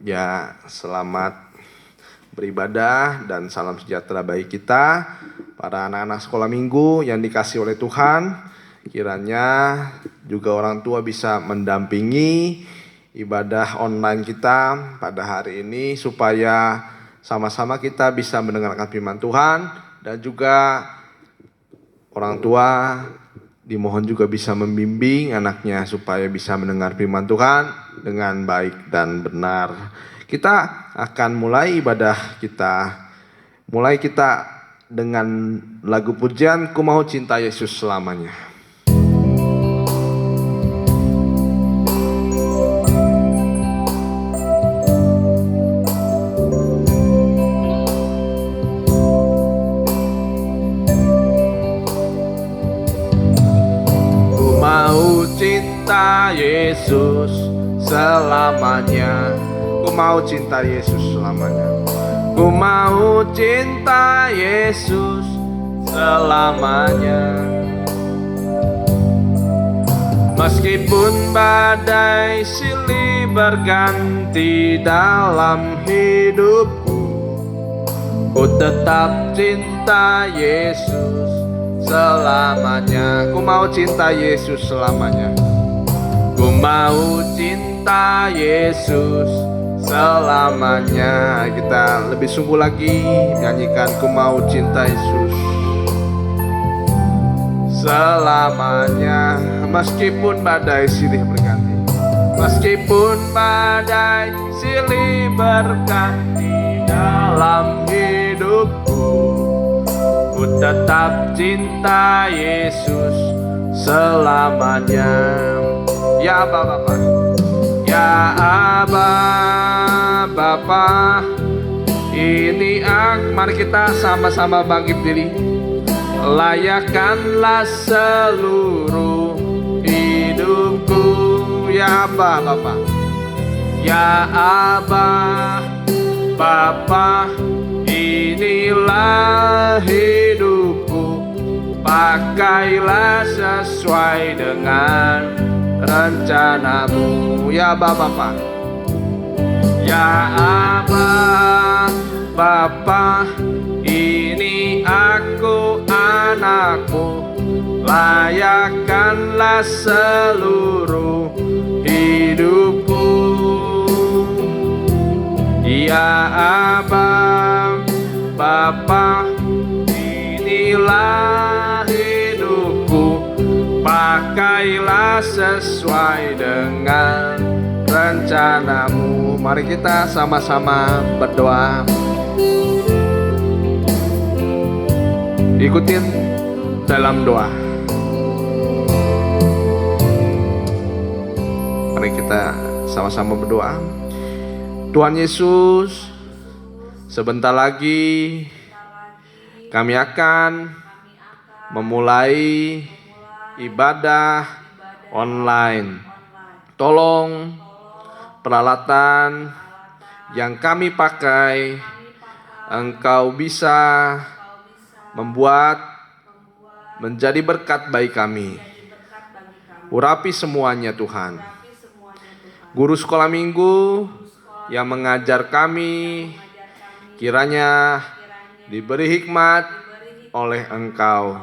Ya, selamat beribadah dan salam sejahtera bagi kita, para anak-anak sekolah minggu yang dikasihi oleh Tuhan. Kiranya juga orang tua bisa mendampingi ibadah online kita pada hari ini, supaya sama-sama kita bisa mendengarkan firman Tuhan, dan juga orang tua dimohon juga bisa membimbing anaknya supaya bisa mendengar firman Tuhan dengan baik dan benar. Kita akan mulai ibadah kita. Mulai kita dengan lagu pujian, Ku Mau Cinta Yesus Selamanya. Cinta Yesus selamanya. Ku mau cinta Yesus selamanya. Ku mau cinta Yesus selamanya. Meskipun badai silih berganti dalam hidupku, ku tetap cinta Yesus selamanya. Ku mau cinta Yesus selamanya. Ku mau cinta Yesus selamanya. Kita lebih sungguh lagi nyanyikan Ku Mau Cinta Yesus selamanya. Meskipun badai silih berganti, meskipun badai silih berganti dalam hidupku, ku tetap cinta Yesus selamanya. Ya Aba Bapa, ya Aba Bapa, ini mari kita sama-sama bangkit diri. Layakkanlah seluruh hidupku, ya Aba Bapa, ya Aba Bapa, inilah hidupku, pakailah sesuai dengan rencanamu, ya Aba Bapa, ya Aba Bapa, ini aku anakmu, layakkanlah seluruh hidupku, ya Aba Bapa, inilah hidupku, pakailah sesuai dengan rencanamu. Mari kita sama-sama berdoa. Ikutin dalam doa. Mari kita sama-sama berdoa. Tuhan Yesus, sebentar lagi kami akan memulai ibadah online. Tolong peralatan yang kami pakai, Engkau bisa membuat menjadi berkat bagi kami. Urapi semuanya Tuhan. Guru sekolah minggu yang mengajar kami, kiranya diberi hikmat oleh Engkau.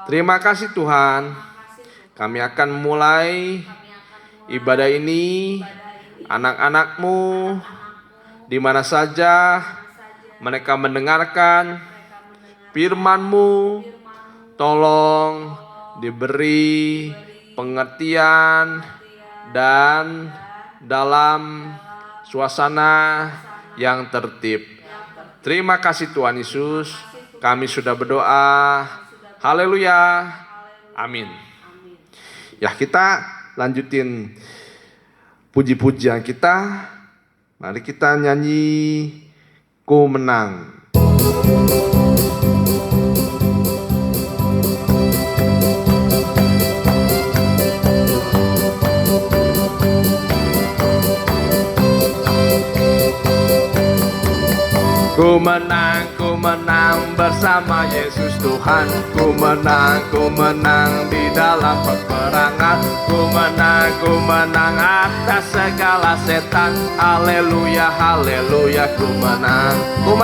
Terima kasih Tuhan. Kami akan mulai ibadah ini. Anak-anak-Mu di mana saja mereka mendengarkan firman-Mu, tolong diberi pengertian dan dalam suasana yang tertib. Terima kasih Tuhan Yesus. Kami sudah berdoa. Haleluya. Amin. Ya, kita lanjutin puji-pujian kita. Mari kita nyanyi Ku Menang. Ku menang bersama Yesus Tuhan. Ku menang di dalam peperangan. Ku menang atas segala setan. Haleluya, haleluya, ku menang. Ku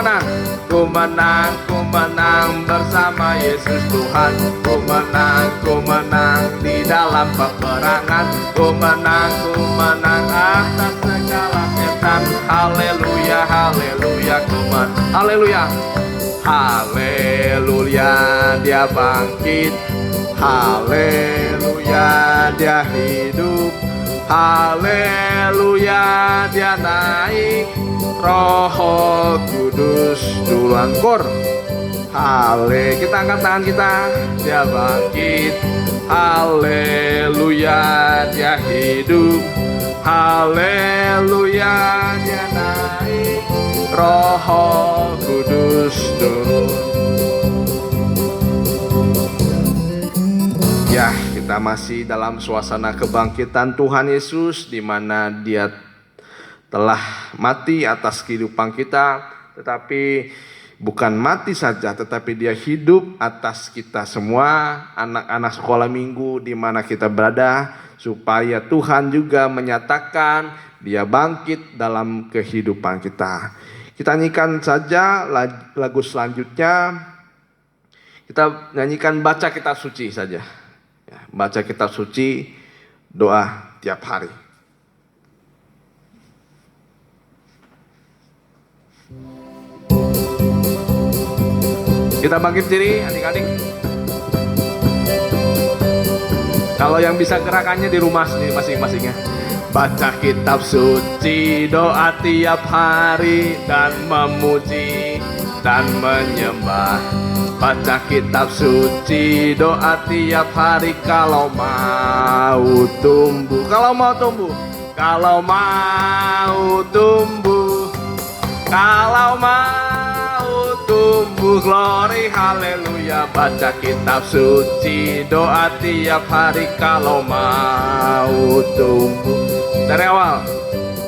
menang bersama Yesus Tuhan. Ku menang di dalam peperangan. Ku menang atas segala setan. Haleluya, haleluya, ku menang. Haleluya, haleluya, dia bangkit. Haleluya, dia hidup. Haleluya, dia naik. Roh Kudus duluan kor. Kita angkat tangan kita. Dia bangkit. Haleluya, dia hidup. Haleluya, dia naik. Roh Kudus turun. Ya, kita masih dalam suasana kebangkitan Tuhan Yesus, di mana Dia telah mati atas kehidupan kita, tetapi bukan mati saja, tetapi Dia hidup atas kita semua, anak-anak sekolah minggu di mana kita berada, supaya Tuhan juga menyatakan Dia bangkit dalam kehidupan kita. Kita nyanyikan saja lagu selanjutnya. Kita nyanyikan baca kitab suci saja. Ya, baca kitab suci, doa tiap hari. Kita bangkit diri adik-adik. Kalau yang bisa gerakannya di rumah sendiri masing-masingnya. Baca kitab suci, doa tiap hari, dan memuji dan menyembah. Baca kitab suci, doa tiap hari, kalau mau tumbuh. Kalau mau tumbuh. Kalau mau tumbuh. Kalau mau tumbuh, glory, haleluya. Baca kitab suci, doa tiap hari, kalau mau tumbuh. Dari awal.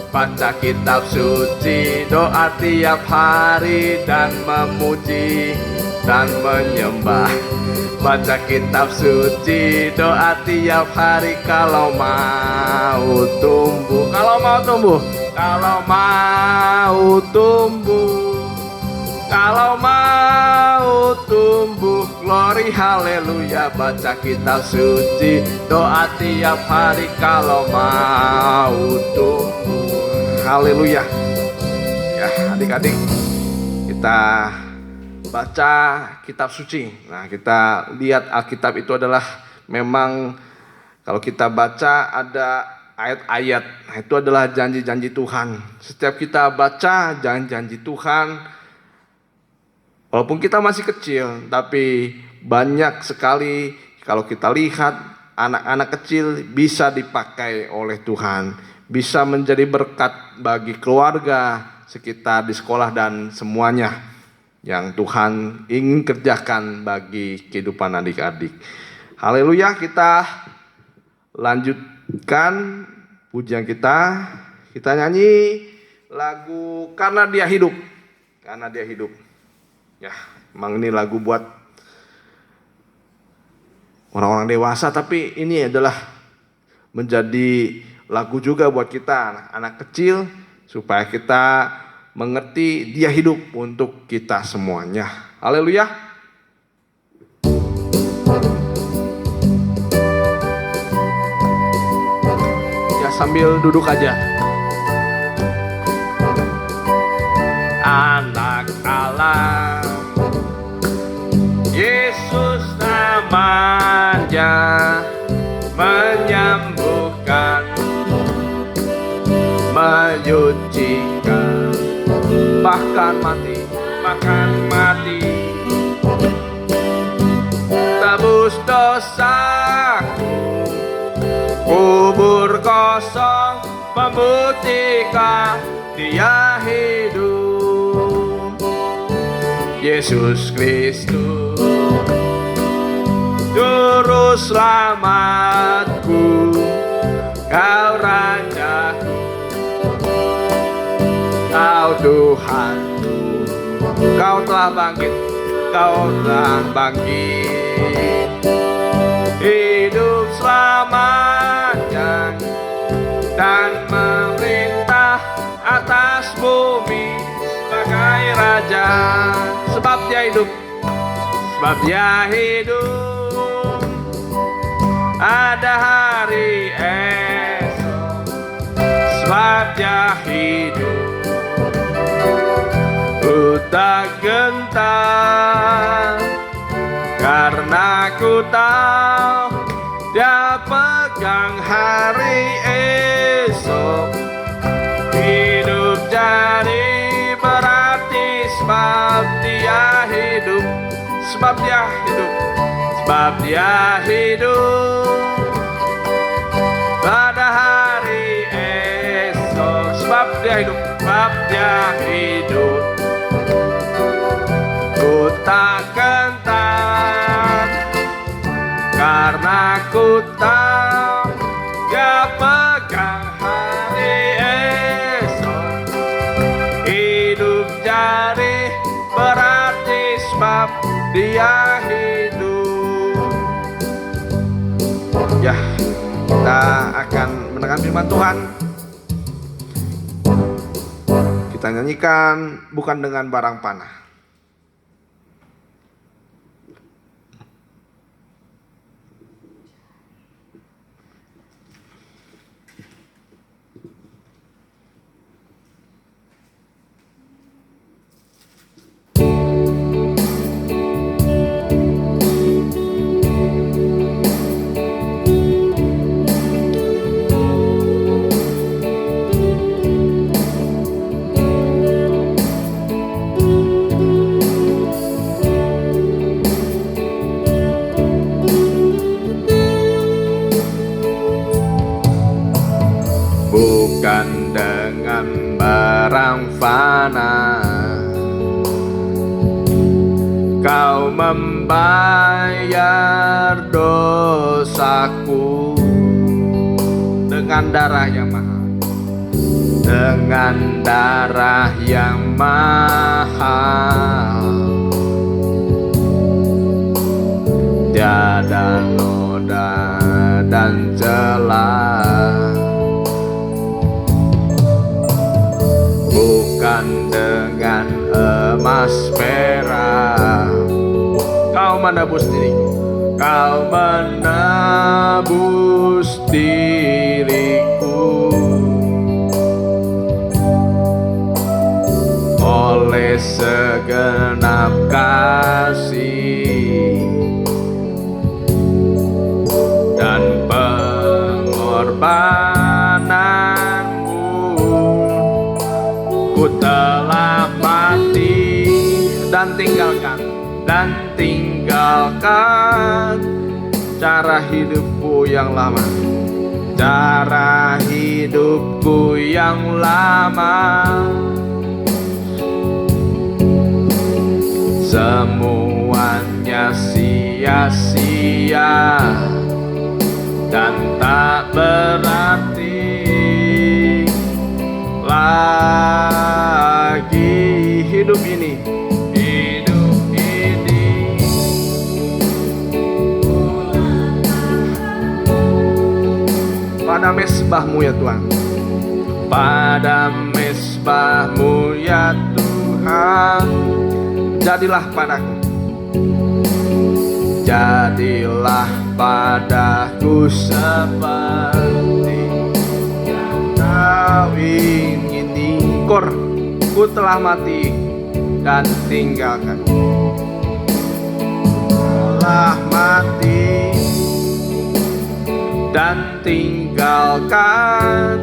Baca kitab suci, doa tiap hari, dan memuji dan menyembah. Baca kitab suci, doa tiap hari, kalau mau tumbuh. Kalau mau tumbuh. Kalau mau tumbuh. Kalau mau tumbuh, glory, haleluya. Baca kitab suci, doa tiap hari, kalau mau tumbuh. Haleluya. Ya, adik-adik, kita baca kitab suci. Nah, kita lihat Alkitab itu adalah memang kalau kita baca ada ayat-ayat. Nah, itu adalah janji-janji Tuhan. Setiap kita baca janji-janji Tuhan, walaupun kita masih kecil, tapi banyak sekali kalau kita lihat anak-anak kecil bisa dipakai oleh Tuhan, bisa menjadi berkat bagi keluarga, sekitar, di sekolah, dan semuanya yang Tuhan ingin kerjakan bagi kehidupan adik-adik. Haleluya, kita lanjutkan pujian kita. Kita nyanyi lagu Karena Dia Hidup. Karena Dia Hidup. Ya, emang ini lagu buat orang-orang dewasa, tapi ini adalah menjadi lagu juga buat kita anak-anak kecil, supaya kita mengerti Dia hidup untuk kita semuanya. Haleluya. Ya, sambil duduk aja. Anak Allah, Yesus namanya, menyembuhkan, menyucikan, bahkan mati, tebus dosaku, kubur kosong, membuktikan Dia hidup. Yesus Kristus, Juru Selamatku, Kau Rajaku, Kau Tuhanku, Kau telah bangkit, Kau telah bangkit. Hidup selamanya dan memerintah atas bumi sebagai raja. Sebab Dia hidup, sebab Dia hidup. Ada hari esok, sebab Dia hidup. Ku tak gentar karena ku tahu Dia pegang hari esok. Hidup jadi berarti sebab Dia hidup, sebab Dia hidup, sebab Dia hidup. Pada hari esok, sebab Dia hidup, sebab Dia hidup. Ku tak gentar karena ku tahu Dia pegang hari esok. Hidup jadi berarti sebab Dia hidup. Ya, kita akan mendengar firman Tuhan. Kita nyanyikan bukan dengan barang panah. Bukan dengan barang fana Kau membayar dosaku dengan darah yang mahal, dengan darah yang mahal. Tiada noda dan celah, bukan dengan emas perak. Kau menebus diriku, Kau menebus diriku oleh segenap kasih dan pengorbananmu. Ku telah mati dan tinggalkan cara hidupku yang lama, cara hidupku yang lama. Semuanya sia-sia dan tak berarti lagi. Hidup ini pada mesbah-Mu ya Tuhan, pada mesbah-Mu ya Tuhan. Jadilah padaku, jadilah padaku seperti yang Kau ingini. Ku telah mati dan tinggalkan, telah mati dan tinggalkan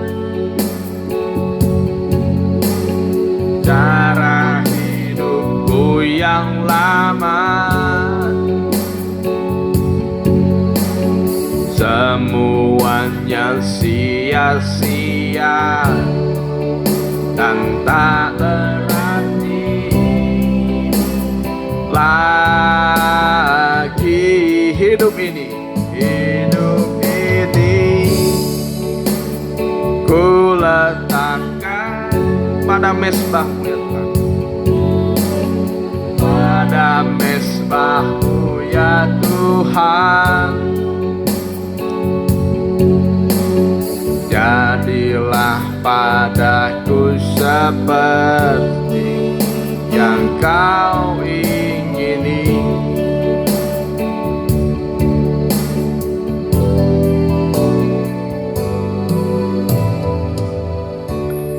cara hidupku yang lama. Semuanya sia-sia dan tak berarti lagi. Hidup ini ku letakkan pada mesbah-Mu ya Tuhan. pada mezbah-Mu ya Tuhan. Jadilah padaku seperti yang Kau ingini.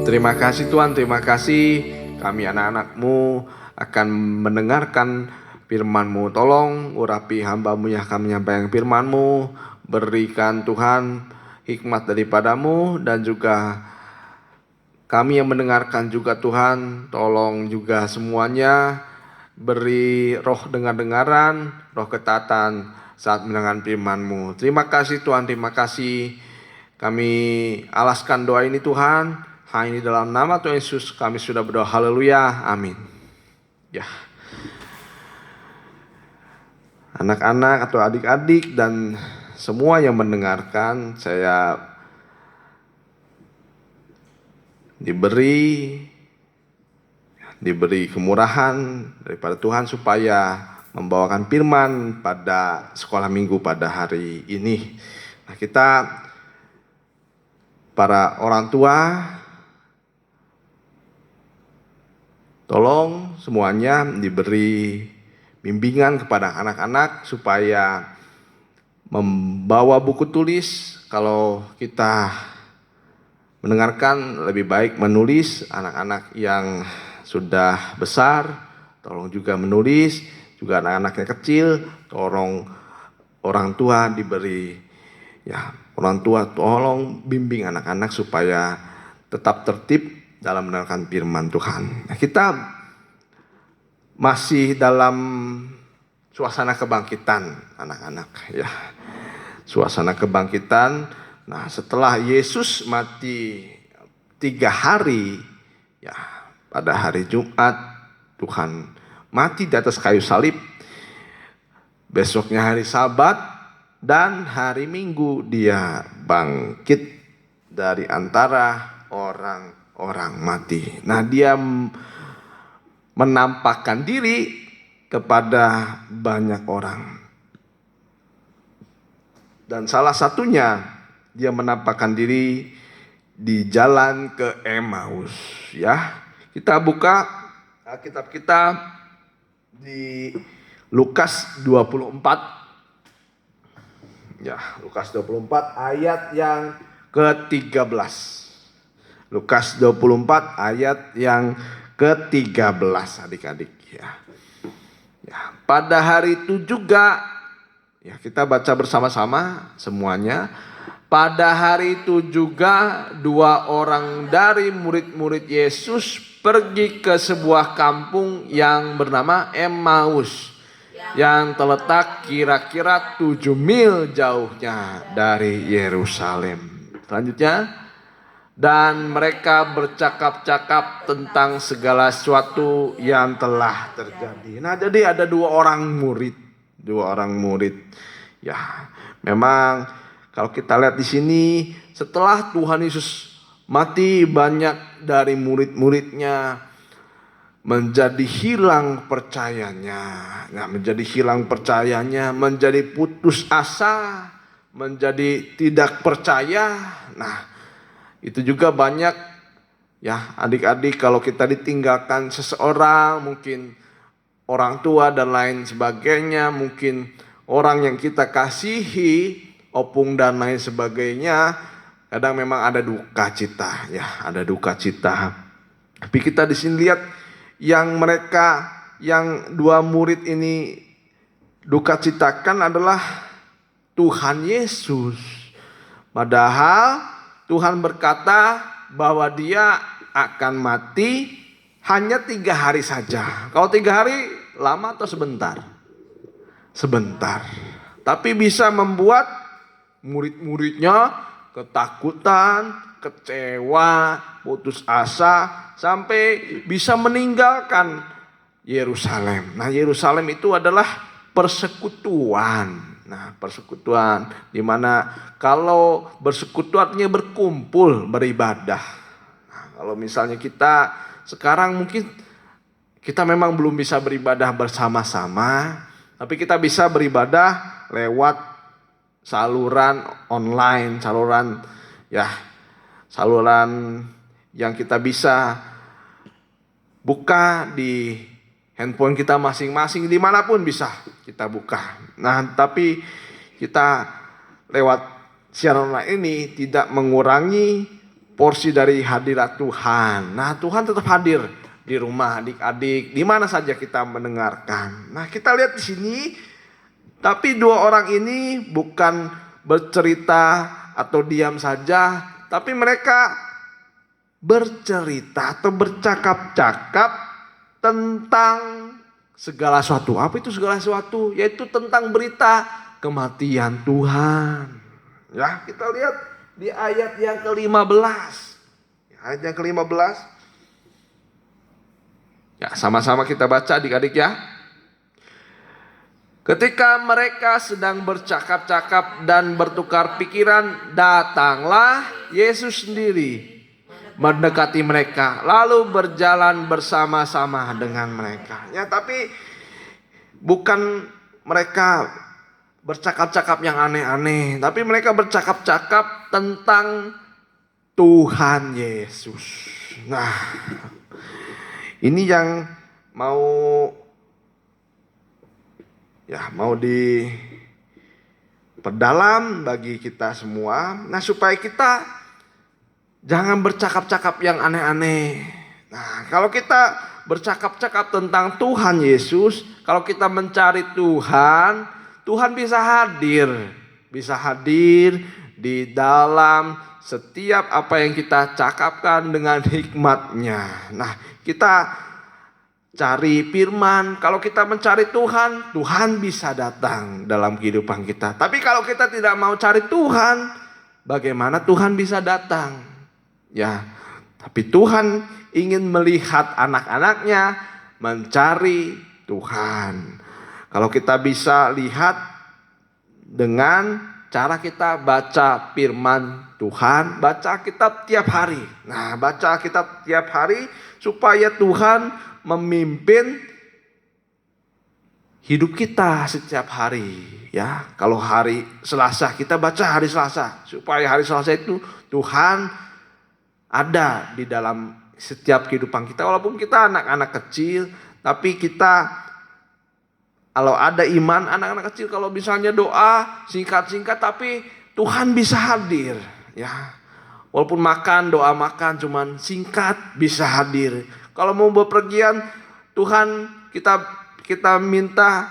Terima kasih Tuhan, terima kasih kami anak-anak-Mu akan mendengarkan firman-Mu. Tolong urapi hamba-Mu yang akan menyampaikan firman-Mu. Berikan Tuhan hikmat daripada-Mu, dan juga kami yang mendengarkan juga Tuhan. Tolong juga semuanya beri roh dengar-dengaran, roh ketaatan saat mendengarkan firman-Mu. Terima kasih Tuhan, terima kasih. Kami alaskan doa ini Tuhan. Hanya dalam nama Tuhan Yesus kami sudah berdoa. Haleluya. Amin. Ya. Anak-anak atau adik-adik dan semua yang mendengarkan, saya diberi kemurahan daripada Tuhan supaya membawakan firman pada sekolah minggu pada hari ini. Nah, kita para orang tua, tolong semuanya diberi bimbingan kepada anak-anak supaya membawa buku tulis. Kalau kita mendengarkan, lebih baik menulis. Anak-anak yang sudah besar tolong juga menulis, juga anak-anak yang kecil tolong orang tua diberi, ya, orang tua tolong bimbing anak-anak supaya tetap tertib dalam mendengarkan firman Tuhan. Nah, kita masih dalam suasana kebangkitan anak-anak, ya. Suasana kebangkitan. Nah, setelah Yesus mati 3 hari, ya, pada hari Jumat Tuhan mati di atas kayu salib. Besoknya hari Sabat dan hari Minggu dia bangkit dari antara orang mati. Nah, dia menampakkan diri kepada banyak orang. Dan salah satunya dia menampakkan diri di jalan ke Emmaus, ya. Kita buka Alkitab kita di Lukas 24. Ya, Lukas 24 ayat yang ke-13. Lukas 24 ayat yang ke-13 adik-adik, ya. Ya, pada hari itu juga, ya, kita baca bersama-sama semuanya. Pada hari itu juga 2 orang dari murid-murid Yesus pergi ke sebuah kampung yang bernama Emmaus, yang terletak kira-kira 7 mil jauhnya dari Yerusalem. Selanjutnya, dan mereka bercakap-cakap tentang segala sesuatu yang telah terjadi. Nah, jadi ada 2 orang murid. Ya, memang kalau kita lihat di sini, setelah Tuhan Yesus mati, banyak dari murid-muridnya menjadi hilang percayanya. Nah, menjadi putus asa, menjadi tidak percaya. Nah, itu juga banyak, ya, adik-adik, kalau kita ditinggalkan seseorang, mungkin orang tua dan lain sebagainya, mungkin orang yang kita kasihi, opung dan lain sebagainya, kadang memang ada duka cita, ya, ada duka cita. Tapi kita di sini lihat yang yang 2 murid ini duka citakan adalah Tuhan Yesus. Padahal Tuhan berkata bahwa dia akan mati hanya 3 hari saja. Kalau 3 hari lama atau sebentar? Sebentar. Tapi bisa membuat murid-muridnya ketakutan, kecewa, putus asa, sampai bisa meninggalkan Yerusalem. Nah, Yerusalem itu adalah persekutuan. Nah, persekutuan di mana kalau bersekutu artinya berkumpul, beribadah. Nah, kalau misalnya kita sekarang mungkin kita memang belum bisa beribadah bersama-sama, tapi kita bisa beribadah lewat saluran online, saluran yang kita bisa buka di handphone kita masing-masing, dimanapun bisa kita buka. Nah, tapi kita lewat siaran online ini tidak mengurangi porsi dari hadirat Tuhan. Nah, Tuhan tetap hadir di rumah adik-adik, di mana saja kita mendengarkan. Nah, kita lihat di sini, tapi dua orang ini bukan bercerita atau diam saja, tapi mereka bercerita atau bercakap-cakap tentang segala sesuatu. Apa itu segala sesuatu? Yaitu tentang berita kematian Tuhan. Ya, kita lihat di ayat yang ke-15. Ayat yang ke-15. Ya, sama-sama kita baca adik-adik ya. Ketika mereka sedang bercakap-cakap dan bertukar pikiran, datanglah Yesus sendiri mendekati mereka, lalu berjalan bersama-sama dengan mereka. Ya, tapi bukan mereka bercakap-cakap yang aneh-aneh, tapi mereka bercakap-cakap tentang Tuhan Yesus. Nah, ini yang mau diperdalam bagi kita semua. Nah, supaya kita jangan bercakap-cakap yang aneh-aneh. Nah, kalau kita bercakap-cakap tentang Tuhan Yesus, kalau kita mencari Tuhan, Tuhan bisa hadir di dalam setiap apa yang kita cakapkan dengan hikmat-Nya. Nah, kita cari firman. Kalau kita mencari Tuhan, Tuhan bisa datang dalam kehidupan kita. Tapi kalau kita tidak mau cari Tuhan, bagaimana Tuhan bisa datang? Ya, tapi Tuhan ingin melihat anak-anaknya mencari Tuhan. Kalau kita bisa lihat dengan cara kita baca firman Tuhan, baca kitab tiap hari. Nah, baca kitab tiap hari supaya Tuhan memimpin hidup kita setiap hari. Ya, kalau hari Selasa kita baca hari Selasa, supaya hari Selasa itu Tuhan ada di dalam setiap kehidupan kita. Walaupun kita anak-anak kecil, tapi kita kalau ada iman, anak-anak kecil kalau misalnya doa singkat-singkat, tapi Tuhan bisa hadir. Ya, walaupun doa makan cuman singkat bisa hadir. Kalau mau bepergian, Tuhan kita minta,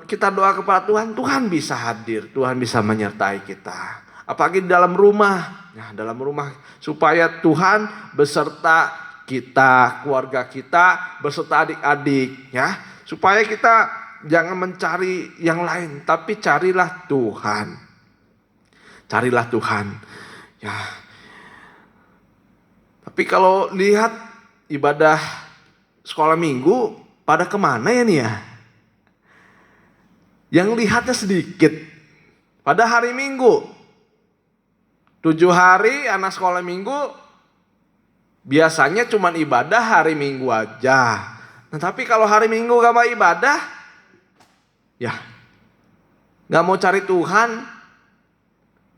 kita doa kepada Tuhan, Tuhan bisa hadir, Tuhan bisa menyertai kita. Apalagi di dalam rumah, nah dalam rumah supaya Tuhan beserta kita, keluarga kita, beserta adik-adik, ya, supaya kita jangan mencari yang lain, tapi carilah Tuhan. Carilah Tuhan. Ya. Tapi kalau lihat ibadah sekolah minggu pada kemana ya nih ya? Yang lihatnya sedikit. Pada hari Minggu 7 hari anak sekolah minggu biasanya cuma ibadah hari Minggu aja. Nah, tapi kalau hari Minggu gak mau ibadah, ya gak mau cari Tuhan.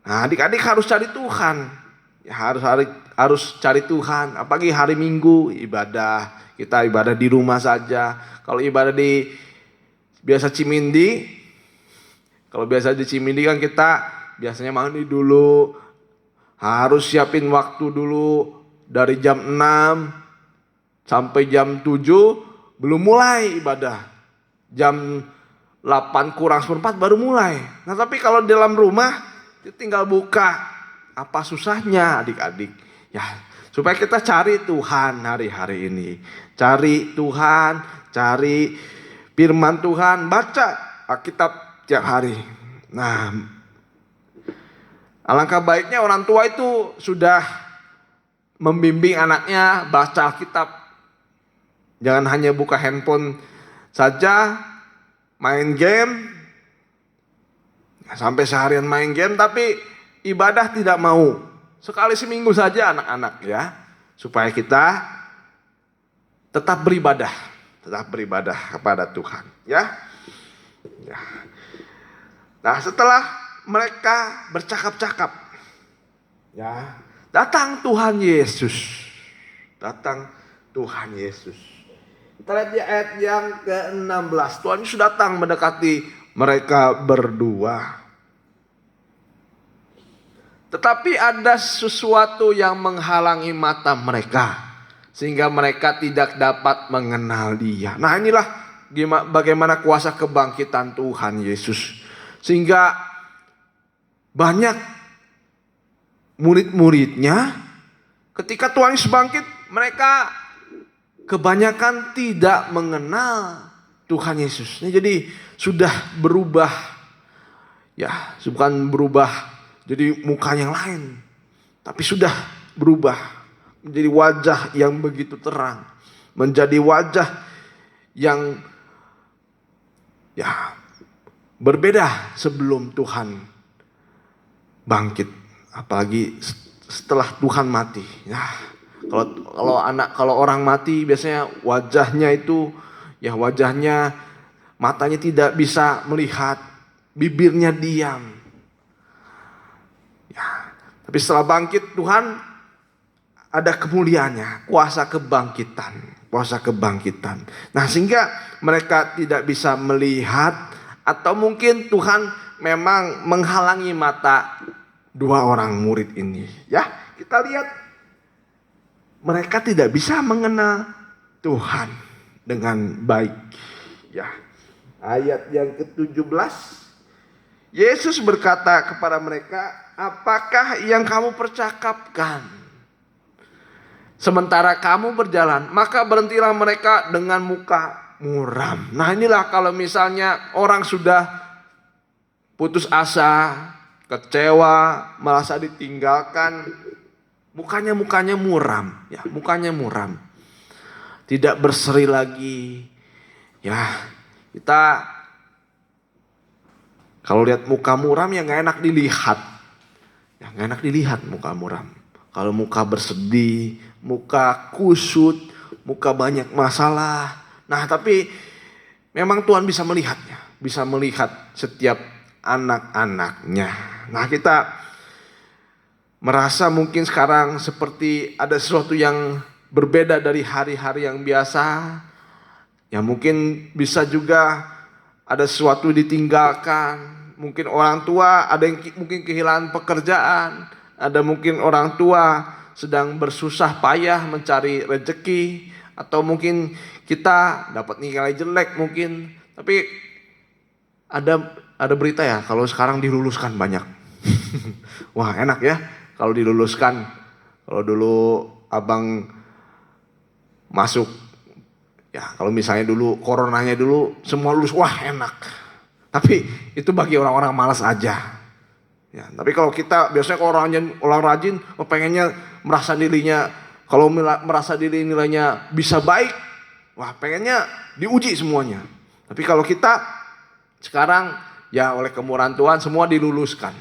Nah, adik-adik harus cari Tuhan. Ya, harus cari Tuhan. Apalagi hari Minggu ibadah. Kita ibadah di rumah saja. Kalau ibadah di biasa Cimindi, kalau biasa di Cimindi kan kita biasanya mandi dulu. Harus siapin waktu dulu dari jam 6 sampai jam 7 belum mulai ibadah. Jam 8 kurang seperempat baru mulai. Nah, tapi kalau di dalam rumah tinggal buka. Apa susahnya adik-adik? Ya, supaya kita cari Tuhan hari-hari ini. Cari Tuhan, cari firman Tuhan, baca Alkitab tiap hari. Nah, alangkah baiknya orang tua itu sudah membimbing anaknya baca Alkitab. Jangan hanya buka handphone saja, main game, sampai seharian main game, tapi ibadah tidak mau. Sekali seminggu saja anak-anak ya. Supaya kita tetap beribadah. tetap beribadah kepada Tuhan, ya. Ya. Nah, setelah mereka bercakap-cakap, ya, datang Tuhan Yesus. Datang Tuhan Yesus. Kita lihat di ayat yang ke-16. Tuhan Yesus datang mendekati mereka berdua. Tetapi ada sesuatu yang menghalangi mata mereka, sehingga mereka tidak dapat mengenal Dia. Nah, inilah bagaimana kuasa kebangkitan Tuhan Yesus. Sehingga banyak murid-muridnya ketika Tuhan Yesus bangkit, mereka kebanyakan tidak mengenal Tuhan Yesus. Jadi sudah berubah, ya, bukan berubah jadi muka yang lain, tapi sudah berubah menjadi wajah yang begitu terang, menjadi wajah yang, ya, berbeda sebelum Tuhan bangkit, apalagi setelah Tuhan mati. Ya, kalau orang mati biasanya wajahnya itu, ya, wajahnya, matanya tidak bisa melihat, bibirnya diam. Ya, tapi setelah bangkit Tuhan ada kemuliaannya, kuasa kebangkitan. Nah, sehingga mereka tidak bisa melihat, atau mungkin Tuhan memang menghalangi mata dua orang murid ini. Ya, kita lihat mereka tidak bisa mengenal Tuhan dengan baik. Ya, ayat yang ke-17, Yesus berkata kepada mereka, apakah yang kamu percakapkan sementara kamu berjalan? Maka berhentilah mereka dengan muka muram. Nah, inilah kalau misalnya orang sudah putus asa, kecewa, merasa ditinggalkan, mukanya muram, ya, mukanya muram. Tidak berseri lagi. Ya, kita kalau lihat muka muram ya nggak enak dilihat. Ya, nggak enak dilihat muka muram. Kalau muka bersedih, muka kusut, muka banyak masalah. Nah, tapi memang Tuhan bisa melihatnya, bisa melihat setiap anak-anaknya. Nah, kita merasa mungkin sekarang seperti ada sesuatu yang berbeda dari hari-hari yang biasa. Ya, mungkin bisa juga ada sesuatu ditinggalkan. Mungkin orang tua ada yang mungkin kehilangan pekerjaan. Ada mungkin orang tua sedang bersusah payah mencari rezeki. Atau mungkin kita dapat nilai jelek mungkin. Tapi ada berita ya kalau sekarang diluluskan banyak. Wah, enak ya kalau diluluskan. Kalau dulu abang masuk, ya, kalau misalnya dulu coronanya dulu semua lulus, wah enak. Tapi itu bagi orang-orang malas aja. Ya, tapi kalau kita biasanya kalau orang rajin, pengennya merasa dirinya, kalau merasa diri nilainya bisa baik, wah pengennya diuji semuanya. Tapi kalau kita sekarang ya oleh kemurahan Tuhan semua diluluskan.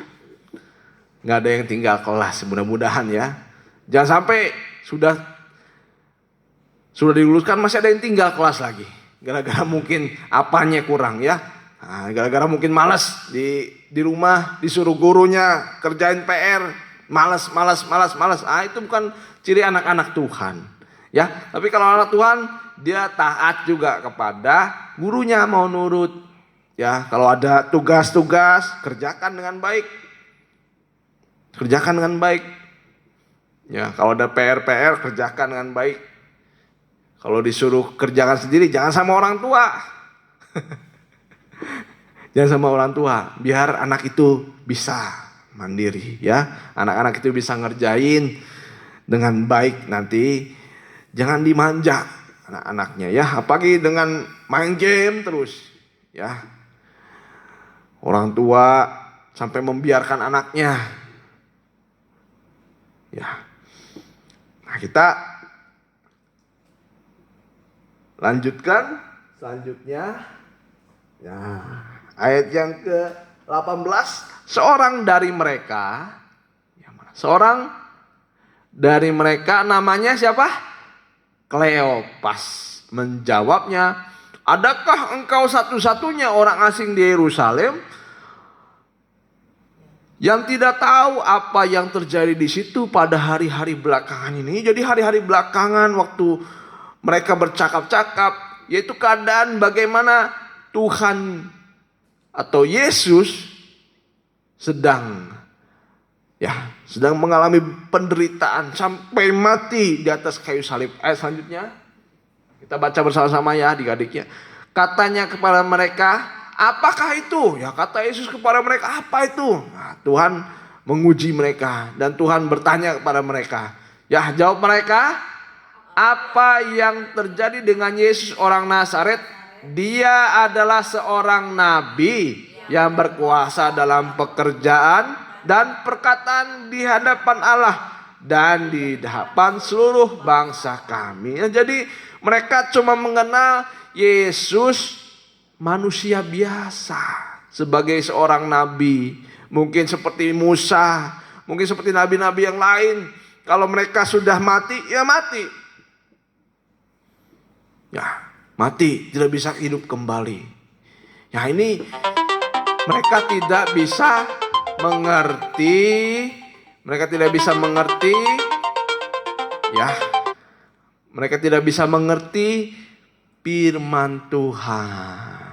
Nggak ada yang tinggal kelas, mudah-mudahan ya. Jangan sampai sudah diluluskan masih ada yang tinggal kelas lagi. Gara-gara mungkin apanya kurang ya. Nah, gara-gara mungkin malas di rumah disuruh gurunya kerjain PR, malas. Ah, itu bukan ciri anak-anak Tuhan. Ya, tapi kalau anak Tuhan dia taat juga kepada gurunya, mau nurut. Ya, kalau ada tugas-tugas kerjakan dengan baik. Kerjakan dengan baik. Ya, kalau ada PR kerjakan dengan baik. Kalau disuruh kerjakan sendiri jangan sama orang tua. Jangan sama orang tua, biar anak itu bisa mandiri ya. Anak-anak itu bisa ngerjain dengan baik nanti. Jangan dimanja anak-anaknya ya, apalagi dengan main game terus ya. Orang tua sampai membiarkan anaknya. Ya. Nah, kita lanjutkan selanjutnya. Ya, ayat yang ke-18, seorang dari mereka namanya siapa? Kleopas menjawabnya, adakah engkau satu-satunya orang asing di Yerusalem yang tidak tahu apa yang terjadi di situ pada hari-hari belakangan ini? Jadi hari-hari belakangan waktu mereka bercakap-cakap, yaitu keadaan bagaimana Tuhan atau Yesus sedang mengalami penderitaan sampai mati di atas kayu salib. Ayat selanjutnya kita baca bersama-sama ya adik-adiknya. Katanya kepada mereka, apakah itu? Ya, kata Yesus kepada mereka, apa itu? Nah, Tuhan menguji mereka dan Tuhan bertanya kepada mereka. Ya, jawab mereka, apa yang terjadi dengan Yesus orang Nazaret? Dia adalah seorang nabi yang berkuasa dalam pekerjaan dan perkataan di hadapan Allah dan di hadapan seluruh bangsa kami. Jadi mereka cuma mengenal Yesus manusia biasa sebagai seorang nabi. Mungkin seperti Musa, mungkin seperti nabi-nabi yang lain. Kalau mereka sudah mati, ya mati. Ya, mati, tidak bisa hidup kembali. Ya, ini mereka tidak bisa mengerti. Mereka tidak bisa mengerti. Ya, mereka tidak bisa mengerti firman Tuhan.